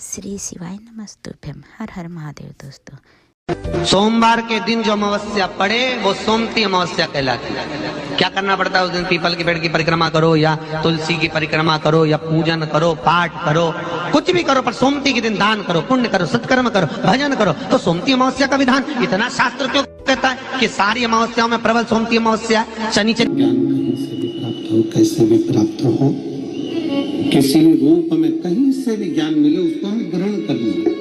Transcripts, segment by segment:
श्री शिवाय नमस्तुभ्यम। हर हर महादेव। दोस्तों, सोमवार के दिन जो अमावस्या पड़े वो सोमती अमावस्या कहलाती है। क्या करना पड़ता है उस दिन? पीपल के पेड़ की परिक्रमा करो या तुलसी की परिक्रमा करो या पूजन करो, पाठ करो, कुछ भी करो, पर सोमती के दिन दान करो, पुण्य करो, सत्कर्म करो, भजन करो। तो सोमती अमावस्या का विधान इतना शास्त्र क्यों कहता है कि सारी अमावस्याओं में प्रबल सोमती अमावस्या शनिचर। ज्ञान कहीं से भी प्राप्त हो, कैसे भी प्राप्त हो, किसी रूप में कहीं से भी ज्ञान मिले उसको हमें ग्रहण करना,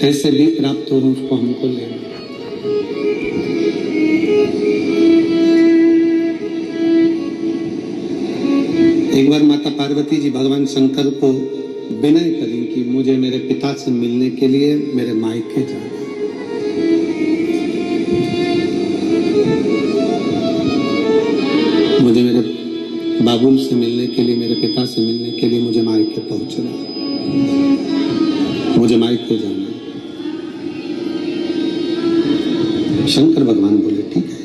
कैसे भी प्राप्त हो उसको हमको लेना। एक बार माता पार्वती जी भगवान शंकर को विनय करी कि मुझे मेरे पिता से मिलने के लिए मेरे मायके जाना। मुझे मेरे बाबुल से मिलने के लिए, मेरे पिता से मिलने के लिए मुझे मायके पहुंचना, मुझे मायके जाना। शंकर भगवान बोले ठीक है,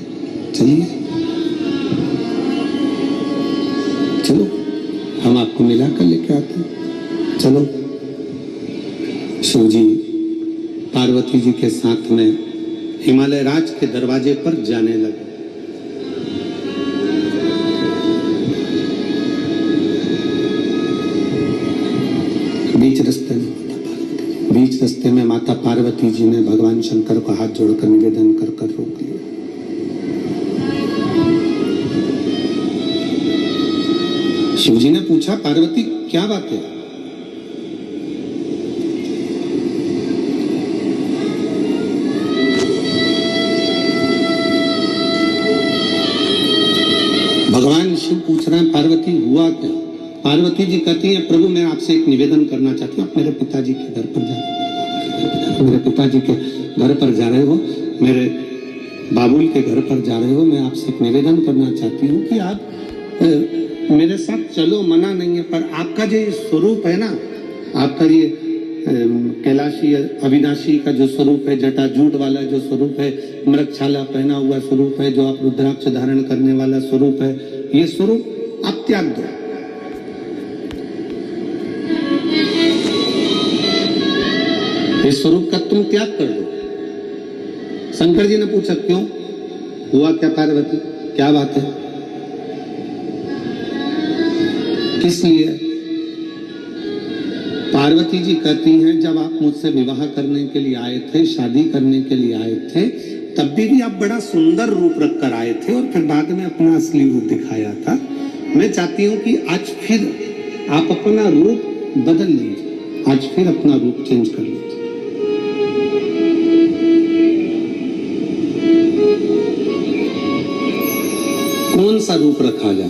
चलिए, चलो हम आपको मिला कर लेके आते हैं, चलो। शिव जी पार्वती जी के साथ में हिमालय राज के दरवाजे पर जाने लगे। बीच रास्ते में माता पार्वती जी ने भगवान शंकर को हाथ जोड़कर निवेदन कर रोक लिया। शिव जी ने पूछा, पार्वती क्या बात है? भगवान शिव पूछ रहे हैं, पार्वती हुआ क्या? पार्वती जी कहती है, प्रभु मैं आपसे एक निवेदन करना चाहती हूँ। आप मेरे पिताजी के घर पर मेरे पिताजी के घर पर जा रहे हो, मेरे बाबुल के घर पर जा रहे हो, मैं आपसे एक निवेदन करना चाहती हूँ कि आप मेरे साथ चलो, मना नहीं है, पर आपका जो स्वरूप है ना, आपका ये कैलाशी अविनाशी का जो स्वरूप है, जटाजूट वाला जो स्वरूप है, मृगछाला पहना हुआ स्वरूप है, जो आप रुद्राक्ष धारण करने वाला स्वरूप है, ये स्वरूप आप त्याग दो। इस स्वरूप का तुम त्याग कर दो। शंकर जी ने पूछा, क्यों? हुआ क्या पार्वती, क्या बात है, किस लिए? पार्वती जी कहती हैं, जब आप मुझसे विवाह करने के लिए आए थे, शादी करने के लिए आए थे, तब भी आप बड़ा सुंदर रूप रख कर आए थे और फिर बाद में अपना असली रूप दिखाया था। मैं चाहती हूं कि आज फिर आप अपना रूप बदल लीजिए, आज फिर अपना रूप चेंज कर लीजिए। कौन सा रूप रखा जाए?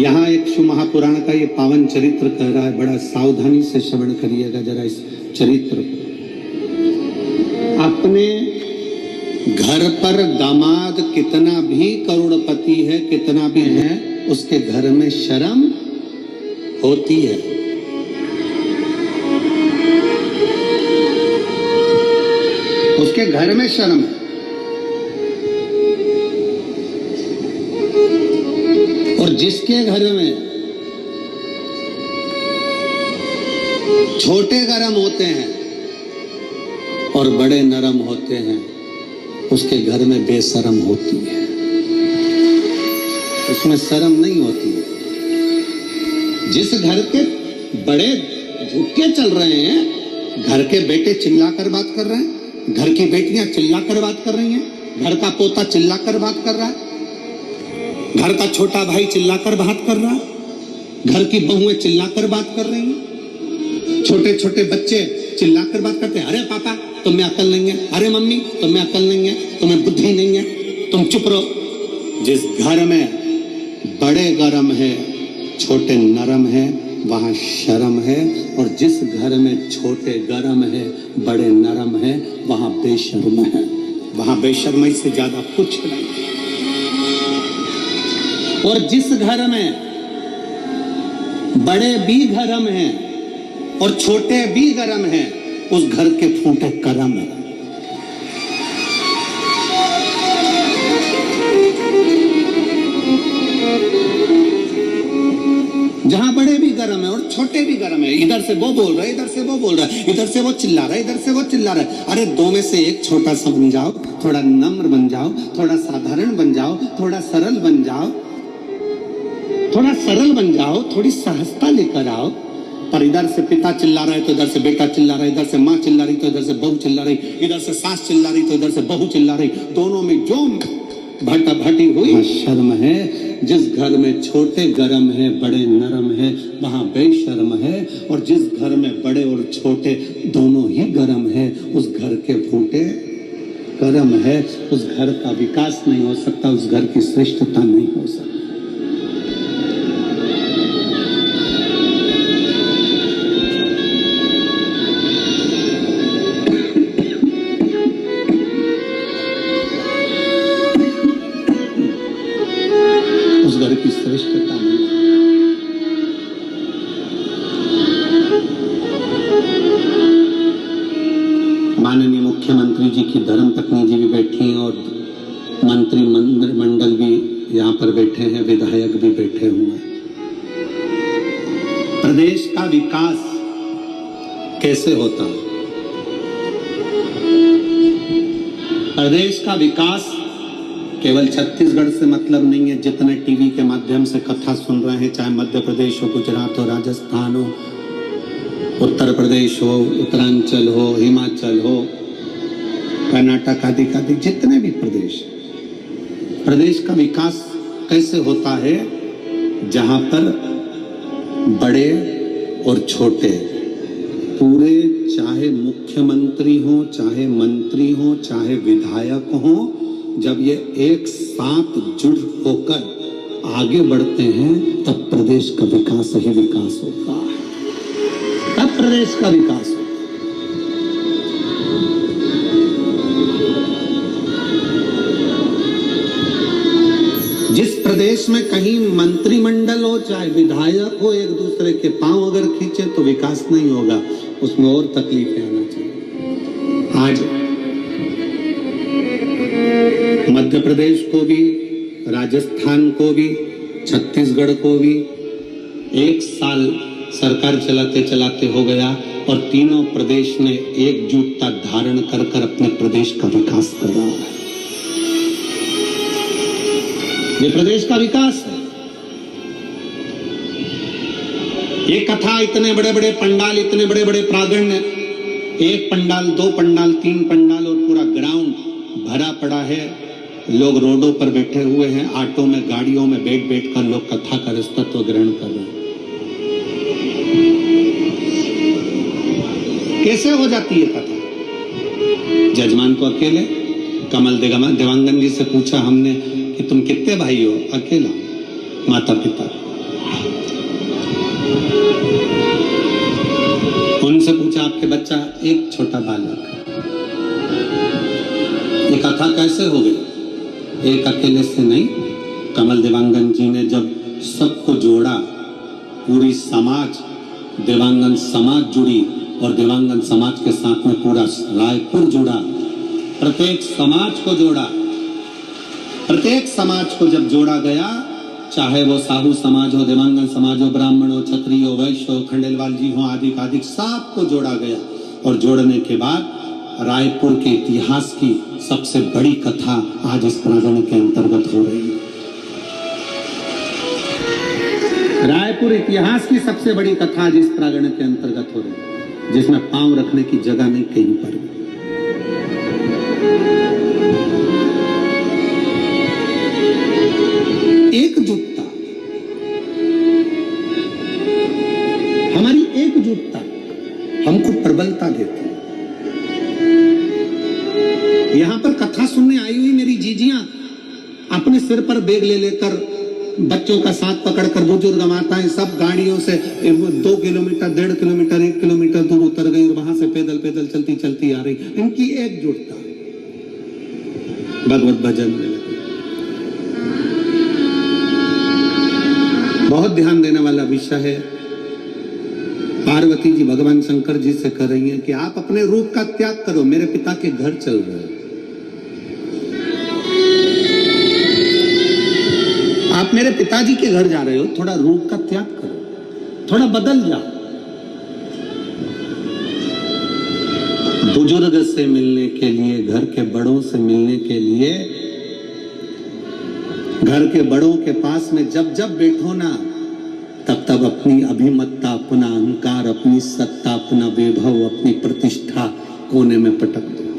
यहां एक शिव महापुराण का ये पावन चरित्र कह रहा है, बड़ा सावधानी से श्रवण करिएगा जरा इस चरित्र को। अपने घर पर दामाद कितना भी करोड़पति है, कितना भी है, उसके घर में शर्म होती है। उसके घर में शर्म है। और जिसके घर में छोटे गरम होते हैं और बड़े नरम होते हैं, उसके घर में बेशरम होती है, उसमें शर्म नहीं होती है। जिस घर के बड़े झुके चल रहे हैं, घर के बेटे चिल्ला कर बात कर रहे हैं, घर की बेटियां चिल्ला कर बात कर रही हैं, घर का पोता चिल्ला कर बात कर रहा है, घर का छोटा भाई चिल्लाकर बात कर रहा है, घर की बहुएं चिल्लाकर बात कर रही हैं, छोटे छोटे बच्चे चिल्लाकर बात करते हैं, अरे पापा तुम्हें अकल नहीं है, अरे मम्मी तुम्हें अकल नहीं है, तुम्हें बुद्धि नहीं है, तुम चुप रहो। जिस घर में बड़े गरम है, छोटे नरम है, वहां शर्म है, और जिस घर में छोटे गरम है, बड़े नरम है, वहां बेशर्म है। वहां बेशर्मी से ज्यादा कुछ नहीं। और जिस घर में बड़े भी गरम हैं और छोटे भी गरम हैं, उस घर के फूटे करम है। जहां बड़े भी गर्म है और छोटे भी गर्म है, इधर से वो बोल रहा है, इधर से वो बोल रहा है, इधर से वो चिल्ला रहा है, इधर से वो चिल्ला रहा है। अरे दो में से एक छोटा सा बन जाओ, थोड़ा नम्र बन जाओ, थोड़ा साधारण बन जाओ, थोड़ा सरल बन जाओ, थोड़ा सरल बन जाओ, थोड़ी सहजता लेकर आओ। पर इधर से पिता चिल्ला रहा है तो इधर से बेटा चिल्ला रहा है, इधर से माँ चिल्ला रही तो इधर से बहू चिल्ला रही, इधर से सास चिल्ला रही तो इधर से बहू चिल्ला रही, दोनों में जो भटाभटी हुई। शर्म है। जिस घर में छोटे गरम है, बड़े नरम है, वहां बेशर्म है। और जिस घर में बड़े और छोटे दोनों ही गरम है, उस घर के फूटे कर्म है। उस घर का विकास नहीं हो सकता, उस घर की श्रेष्ठता नहीं हो सकती। उस घर की श्रेष्ठता नहीं। माननीय मुख्यमंत्री जी की धर्मपत्नी जी भी बैठी हैं और मंत्रिमंडल भी यहाँ पर बैठे हैं, विधायक भी बैठे हुए हैं। प्रदेश का विकास कैसे होता है? प्रदेश का विकास केवल छत्तीसगढ़ से मतलब नहीं है। जितने टीवी के माध्यम से कथा सुन रहे हैं, चाहे मध्य प्रदेश हो, गुजरात हो, राजस्थान हो, उत्तर प्रदेश हो, उत्तरांचल हो, हिमाचल हो, कर्नाटक आदि आदि जितने भी प्रदेश का विकास कैसे होता है? जहां पर बड़े और छोटे पूरे, चाहे मुख्यमंत्री हो, चाहे मंत्री हो, चाहे विधायक हो, जब ये एक साथ जुड़ होकर आगे बढ़ते हैं तब प्रदेश का विकास ही विकास होता है। तब प्रदेश का विकास होता है। जिस प्रदेश में कहीं मंत्रिमंडल हो, चाहे विधायक हो, एक दूसरे के पांव अगर खींचे तो विकास नहीं होगा, उसमें और तकलीफें आना चाहिए। आज मध्य प्रदेश को भी, राजस्थान को भी, छत्तीसगढ़ को भी एक साल सरकार चलाते चलाते हो गया और तीनों प्रदेश ने एकजुटता धारण कर कर अपने प्रदेश का विकास कर रहा है। ये प्रदेश का विकास है। ये कथा, इतने बड़े बड़े पंडाल, इतने बड़े बड़े प्रांगण, एक पंडाल, दो पंडाल, तीन पंडाल और पूरा ग्राउंड भरा पड़ा है। लोग रोडों पर बैठे हुए हैं, ऑटो में, गाड़ियों में बैठ बैठ कर लोग कथा का रसतत्व ग्रहण कर रहे हैं। कैसे हो जाती है कथा? जजमान तो अकेले। कमल देवांगन जी से पूछा हमने कि तुम कितने भाई हो? अकेला। माता पिता। उनसे पूछा आपके बच्चा? एक छोटा बालक। ये कथा कैसे हो गई? एक अकेले से नहीं, कमल देवांगन जी ने जब सबको जोड़ा, पूरी समाज, देवांगन समाज जुड़ी और देवांगन समाज के साथ में पूरा रायपुर जुड़ा, प्रत्येक समाज को जोड़ा। प्रत्येक समाज को जब जोड़ा गया, चाहे वो साहू समाज हो, देवांगन समाज हो, ब्राह्मण हो, क्षत्रिय हो, वैश्य हो, खंडेलवाल जी हो, आदि आदि सबको जोड़ा गया। और जोड़ने के बाद रायपुर के इतिहास की सबसे बड़ी कथा आज इस प्रांगण के अंतर्गत हो रही है। रायपुर इतिहास की सबसे बड़ी कथा आज इस प्रांगण के अंतर्गत हो रही है, जिसमें पांव रखने की जगह नहीं कहीं पर। एकजुटता, हमारी एकजुटता हमको प्रबलता देती है। यहां पर कथा सुनने आई हुई मेरी जीजियां अपने सिर पर बैग ले लेकर, बच्चों का साथ पकड़कर, बुजुर्ग माताएं सब गाड़ियों से 2 किलोमीटर, 1.5 किलोमीटर, 1 किलोमीटर दूर उतर गई और वहां से पैदल पैदल चलती चलती आ रही। इनकी एकजुटता, भगवत भजन में लगी। बहुत ध्यान देने वाला विषय है। पार्वती जी भगवान शंकर जी से कह रही हैं कि आप अपने रूप का त्याग करो, मेरे पिता के घर चल रहे हैं। आप मेरे पिताजी के घर जा रहे हो, थोड़ा रूप का त्याग करो। थोड़ा बदल जा। बुजुर्ग से मिलने के लिए, घर के बड़ों से मिलने के लिए, घर के बड़ों के पास में जब जब बैठो ना, तब तब अपनी अभिमत्ता, अपना अहंकार, अपनी सत्ता, अपना वैभव, अपनी प्रतिष्ठा कोने में पटक दो।